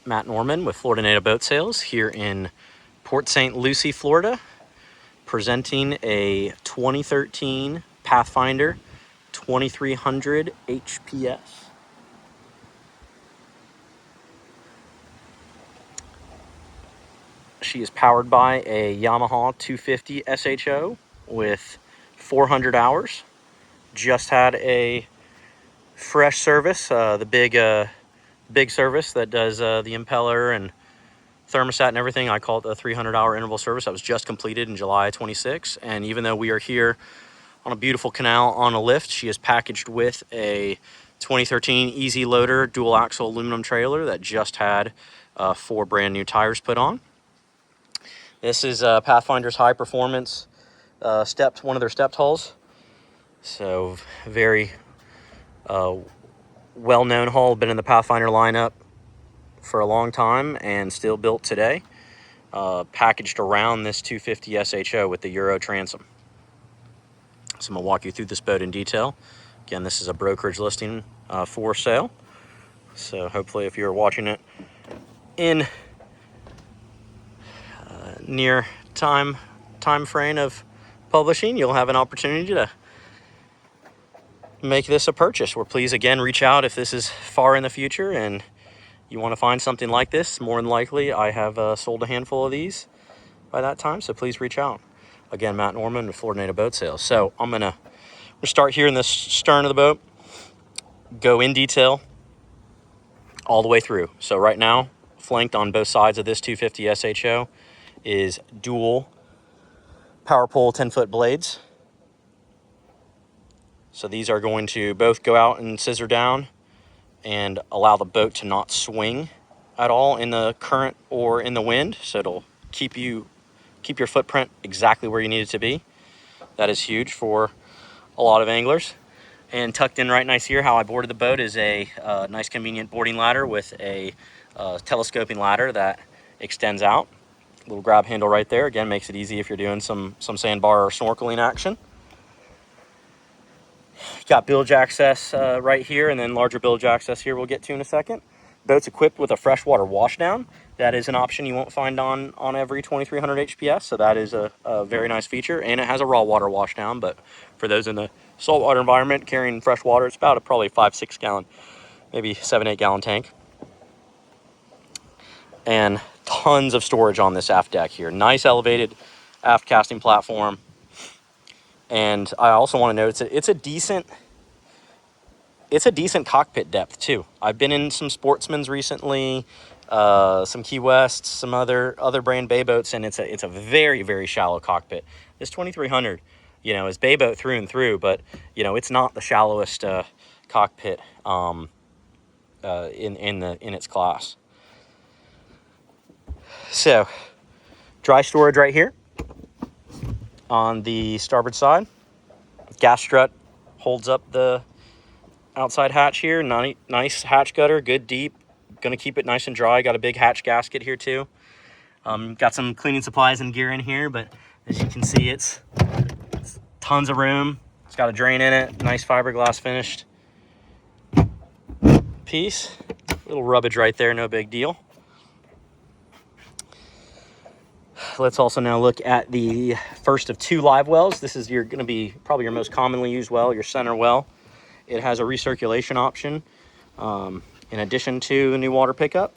Matt Norman with Florida Native Boat Sales here in Port St. Lucie, Florida, presenting a 2013 Pathfinder 2300 HPS. She is powered by a Yamaha 250 SHO with 400 hours. Just had a fresh service, the big service that does the impeller and thermostat and everything. I call it the 300-hour interval service. That was just completed in July 26. And even though we are here on a beautiful canal on a lift, she is packaged with a 2013 Easy Loader dual axle aluminum trailer that just had 4 brand new tires put on. This is Pathfinder's high performance one of their stepped hulls. So very well-known hull, been in the Pathfinder lineup for a long time and still built today. Packaged around this 250 SHO with the Euro transom. So I'm gonna walk you through this boat in detail. Again, this is a brokerage listing for sale. So hopefully if you're watching it in near time frame of publishing, you'll have an opportunity to make this a purchase. Or please again reach out if this is far in the future and you want to find something like this. More than likely I have sold a handful of these by that time, so please reach out. Again, Matt Norman with Florida Native Boat Sales. So I'm gonna start here in the stern of the boat, go in detail all the way through. So right now, flanked on both sides of this 250 SHO is dual power pole 10-foot blades. So these are going to both go out and scissor down and allow the boat to not swing at all in the current or in the wind. So it'll keep your footprint exactly where you need it to be. That is huge for a lot of anglers. And tucked in right nice here, how I boarded the boat is a nice convenient boarding ladder with a telescoping ladder that extends out. Little grab handle right there. Again, makes it easy if you're doing some sandbar or snorkeling action. Got bilge access right here, and then larger bilge access here we'll get to in a second. Boat's equipped with a freshwater washdown. That is an option you won't find on every 2300 HPS, so that is a very nice feature. And it has a raw water washdown, but for those in the saltwater environment carrying fresh water, it's about probably 5-6 gallon, maybe 7-8 gallon tank. And tons of storage on this aft deck here. Nice elevated aft casting platform. And I also want to note it's a decent cockpit depth too. I've been in some Sportsmans recently, some Key Wests, some other brand bay boats, and it's a very, very shallow cockpit. This 2300, is bay boat through and through, but it's not the shallowest cockpit in its class. So, dry storage right here on the starboard side. Gas strut holds up the outside hatch here. Nice hatch gutter, good deep. Gonna keep it nice and dry. Got a big hatch gasket here too. Got some cleaning supplies and gear in here, but as you can see, it's tons of room. It's got a drain in it. Nice fiberglass finished piece. Little rubbage right there, no big deal. Let's also now look at the first of 2 live wells. This is going to be probably your most commonly used well, your center well. It has a recirculation option in addition to the new water pickup.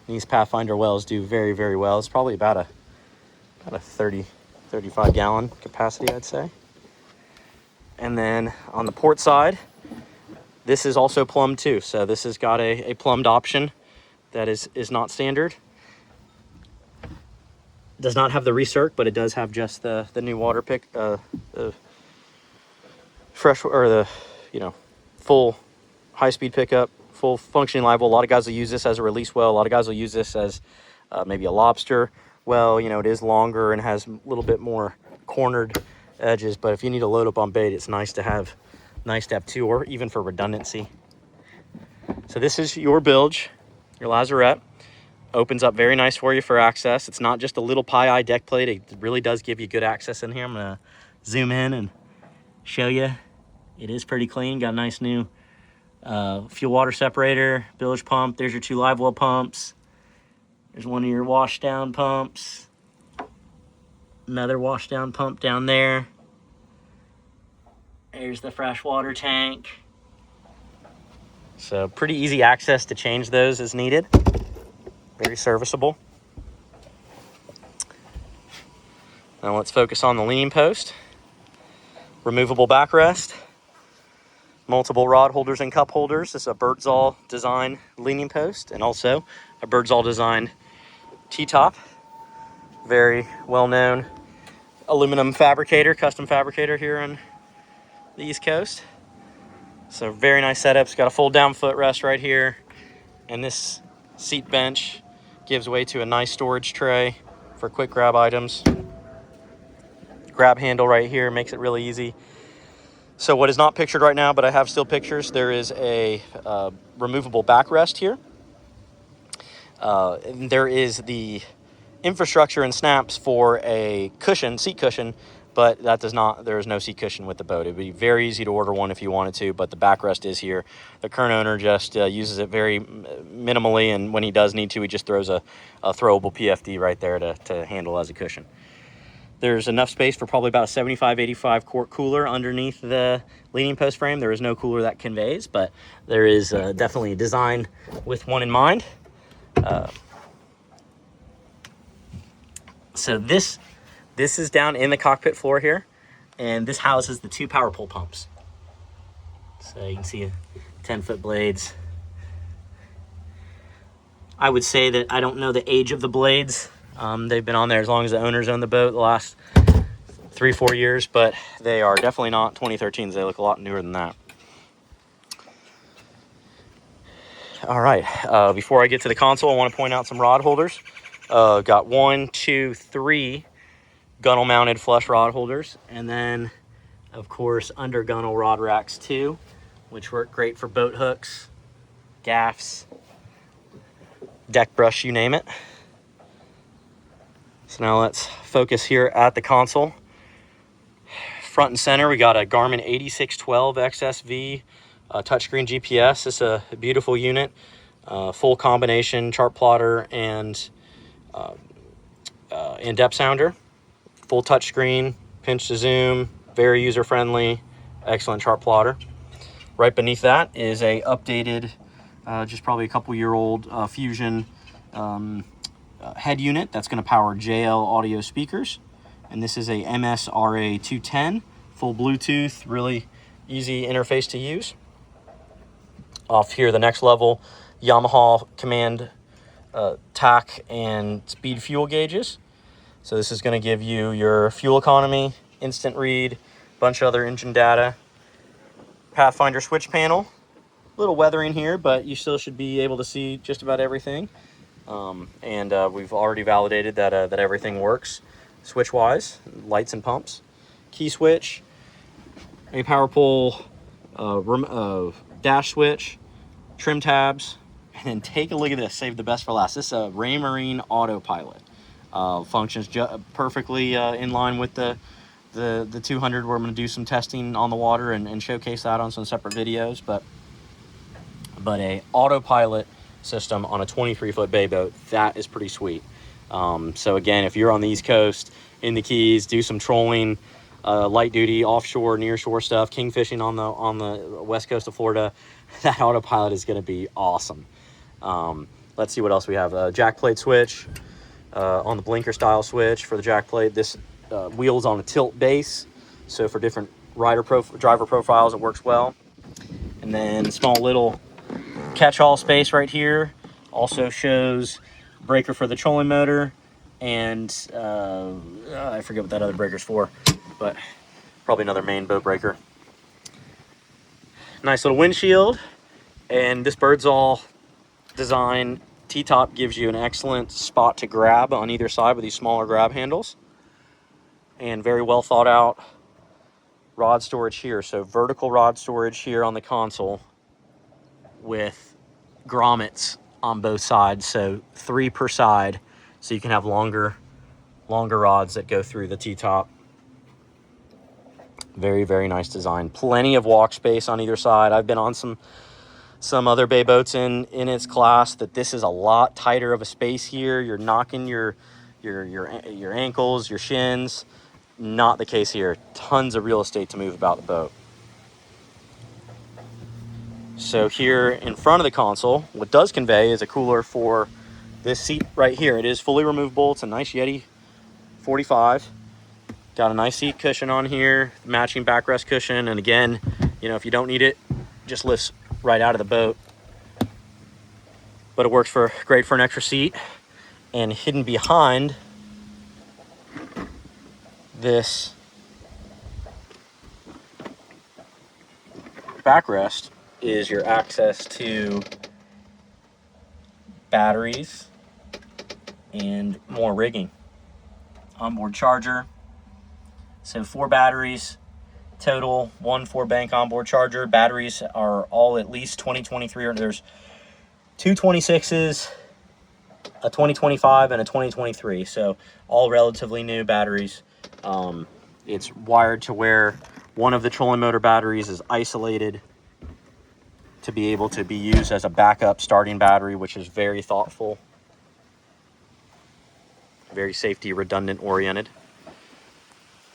These Pathfinder wells do very, very well. It's probably about a 35 gallon capacity, I'd say. And then on the port side, this is also plumbed too. So this has got a plumbed option that is not standard. Does not have the recirc, but it does have just the new water pick, the fresh, or the full high-speed pickup, full functioning live well. A lot of guys will use this as a release well. A lot of guys will use this as maybe a lobster well. It is longer and has a little bit more cornered edges, but if you need to load up on bait, it's nice to have step 2, or even for redundancy. So this is your bilge, your lazarette. Opens up very nice for you for access. It's not just a little pie-eye deck plate. It really does give you good access in here. I'm gonna zoom in and show you. It is pretty clean. Got a nice new fuel water separator, bilge pump. There's your 2 live well pumps. There's one of your wash down pumps. Another wash down pump down there. There's the freshwater tank. So pretty easy access to change those as needed. Very serviceable. Now let's focus on the leaning post. Removable backrest. Multiple rod holders and cup holders. This is a Birdsall design leaning post, and also a Birdsall design T-top. Very well-known aluminum fabricator, custom fabricator here on the East Coast. So very nice setup. It's got a fold down footrest right here, and this seat bench gives way to a nice storage tray for quick grab items. Grab handle right here makes it really easy. So what is not pictured right now, but I have still pictures, there is a removable backrest here. There is the infrastructure and snaps for a cushion, seat cushion, but that does not, there is no seat cushion with the boat. It would be very easy to order one if you wanted to, but the backrest is here. The current owner just uses it very minimally, and when he does need to, he just throws a throwable PFD right there to handle as a cushion. There's enough space for probably about a 75-85 quart cooler underneath the leaning post frame. There is no cooler that conveys, but there is definitely a design with one in mind. So this is down in the cockpit floor here, and this houses the 2 power pull pumps. So you can see 10-foot blades. I would say that I don't know the age of the blades. They've been on there as long as the owners own the boat, the last 3-4 years, but they are definitely not 2013s. They look a lot newer than that. All right, before I get to the console, I want to point out some rod holders. Got 1, 2, 3 gunnel mounted flush rod holders, and then of course under gunnel rod racks too, which work great for boat hooks, gaffs, deck brush, you name it. So now let's focus here at the console. Front and center, we got a Garmin 8612 XSV touchscreen GPS. It's a beautiful unit, full combination chart plotter and in-depth sounder. Full touchscreen, pinch to zoom, very user-friendly, excellent chart plotter. Right beneath that is a updated, just probably a couple-year-old Fusion head unit that's going to power JL audio speakers, and this is a MS-RA210 full Bluetooth, really easy interface to use. Off here, the next level, Yamaha command tack and speed fuel gauges. So this is going to give you your fuel economy, instant read, bunch of other engine data. Pathfinder switch panel, little weathering here, but you still should be able to see just about everything. We've already validated that that everything works switch wise, lights and pumps. Key switch, a power pull, dash switch, trim tabs, and then take a look at this. Save the best for last. This is a Raymarine autopilot. Functions perfectly in line with the 200, where I'm going to do some testing on the water and showcase that on some separate videos. But a autopilot system on a 23-foot bay boat, that is pretty sweet. So again, if you're on the East Coast, in the Keys, do some trolling, light duty, offshore, near shore stuff, king fishing on the west coast of Florida, that autopilot is going to be awesome. Let's see what else we have. A jack plate switch on the blinker style switch for the jack plate. This wheel's on a tilt base, so for different driver profiles it works well. And then small little catch-all space right here also shows breaker for the trolling motor, and I forget what that other breaker's for, but probably another main boat breaker. Nice little windshield, and this Birdsall design T-top gives you an excellent spot to grab on either side with these smaller grab handles, and very well thought out rod storage here. So vertical rod storage here on the console with grommets on both sides, so 3 per side, so you can have longer rods that go through the T-top. Very, very nice design. Plenty of walk space on either side. I've been on some some other bay boats in its class, that this is a lot tighter of a space here. You're knocking your ankles, your shins. Not the case here. Tons of real estate to move about the boat. So here in front of the console, what does convey is a cooler for this seat right here. It is fully removable. It's a nice YETI 45. Got a nice seat cushion on here, matching backrest cushion. And again, you know, if you don't need it, just lifts right out of the boat. But it works great for an extra seat. And hidden behind this backrest is your access to batteries and more rigging. Onboard charger. So 4 batteries total, 1 4-bank onboard charger. Batteries are all at least 2023, or there's 2 26s, a 2025, and a 2023. So all relatively new batteries. It's wired to where one of the trolling motor batteries is isolated to be able to be used as a backup starting battery, which is very thoughtful, very safety redundant oriented.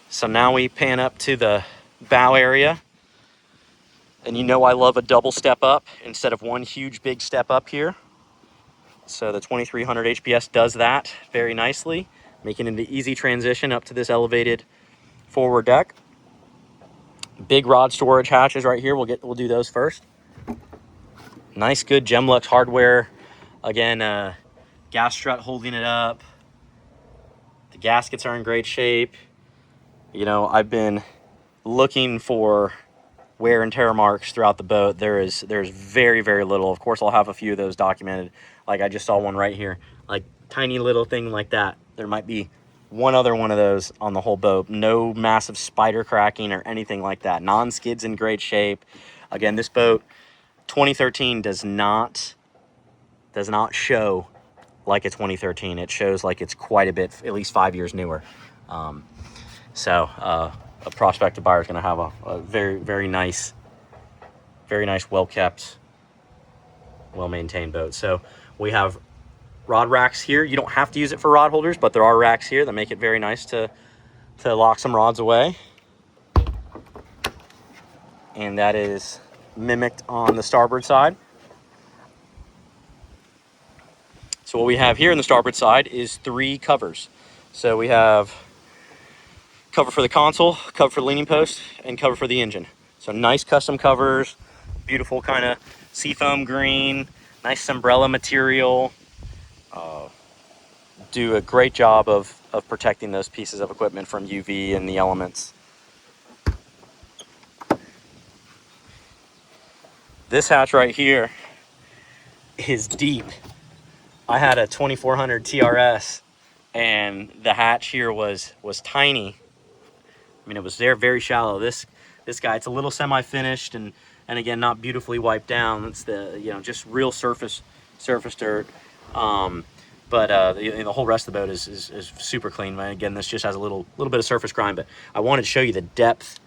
So now we pan up to the bow area, and you know I love a double step up instead of one huge big step up here. So the 2300 HPS does that very nicely, making it an easy transition up to this elevated forward deck. Big rod storage hatches right here. We'll do those first. Nice, good Gemlux hardware. Again, gas strut holding it up. The gaskets are in great shape. You know, I've been looking for wear and tear marks throughout the boat. There's very, very little. Of course, I'll have a few of those documented. Like I just saw one right here, like tiny little thing like that. There might be one other one of those on the whole boat. No massive spider cracking or anything like that. Non-skid's in great shape. Again, this boat, 2013, does not show like a 2013. It shows like it's quite a bit, at least 5 years newer. So a prospective buyer is going to have a very, very nice, well-kept, well-maintained boat. So we have rod racks here. You don't have to use it for rod holders, but there are racks here that make it very nice to lock some rods away. And that is mimicked on the starboard side. So what we have here on the starboard side is 3 covers. So we have cover for the console, cover for the leaning post, and cover for the engine. So nice custom covers, beautiful kind of seafoam green, nice umbrella material. Do a great job of protecting those pieces of equipment from UV and the elements. This hatch right here is deep. I had a 2400 TRS, and the hatch here was tiny. I mean, it was very shallow. This guy, it's a little semi-finished, and again, not beautifully wiped down. It's the, you know, just real surface dirt. But the whole rest of the boat is super clean. Again, this just has a little bit of surface grime, but I wanted to show you the depth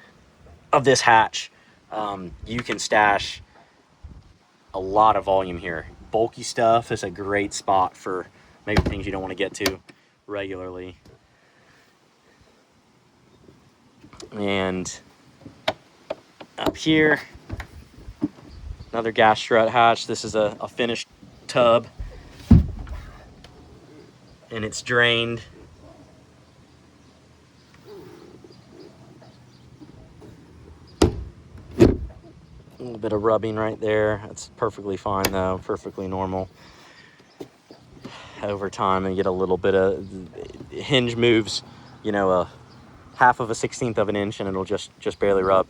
of this hatch. You can stash a lot of volume here. Bulky stuff is a great spot for maybe things you don't want to get to regularly. And up here, another gas strut hatch. This is a finished tub, and it's drained. A little bit of rubbing right there. That's perfectly fine though, perfectly normal. Over time, and get a little bit of hinge moves, you know, a 1/2 of an inch, and it'll just barely rub.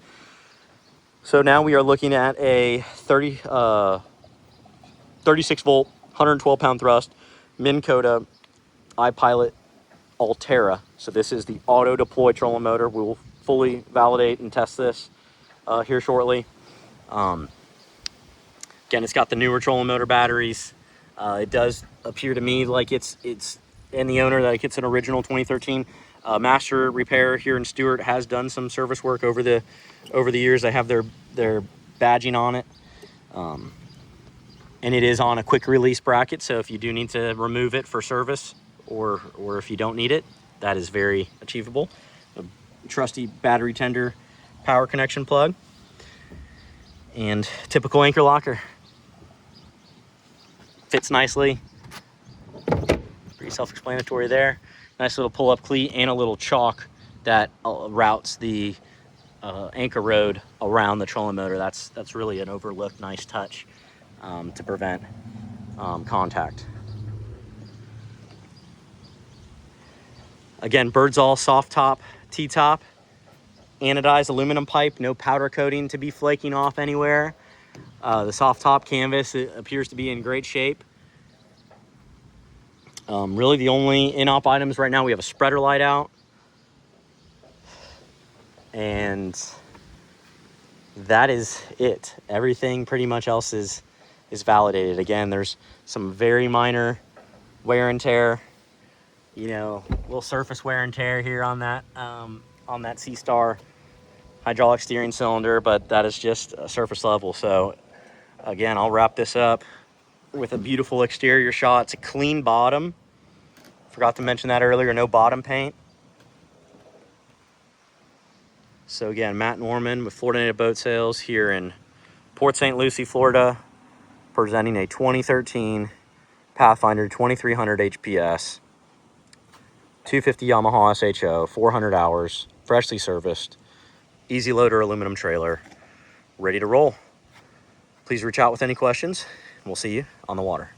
So now we are looking at a 36 volt, 112 pound thrust, Minn Kota iPilot Ulterra. So this is the auto deploy trolling motor. We will fully validate and test this here shortly. Again, it's got the newer trolling motor batteries. It does appear to me like it's and the owner that it's an original 2013. Master Repair here in Stewart has done some service work over the years. They have their badging on it. And it is on a quick release bracket, so if you do need to remove it for service, or if you don't need it, that is very achievable. A trusty battery tender power connection plug, and typical anchor locker. Fits nicely. Pretty self-explanatory there. Nice little pull-up cleat and a little chalk that routes the anchor road around the trolling motor. That's really an overlooked nice touch to prevent contact. Again, Birdsall soft top T-top, anodized aluminum pipe, no powder coating to be flaking off anywhere. The soft top canvas, it appears to be in great shape. Really the only in-op items right now, we have a spreader light out, and that is it. Everything pretty much else is validated. Again, there's some very minor wear and tear, you know, little surface wear and tear here on that C-Star hydraulic steering cylinder, but that is just a surface level. So again, I'll wrap this up with a beautiful exterior shot. It's a clean bottom. Forgot to mention that earlier, no bottom paint. So again, Matt Norman with Florida Native Boat Sales here in Port St. Lucie, Florida, presenting a 2013 Pathfinder 2300 HPS, 250 Yamaha SHO, 400 hours, freshly serviced, easy loader aluminum trailer, ready to roll. Please reach out with any questions, and we'll see you on the water.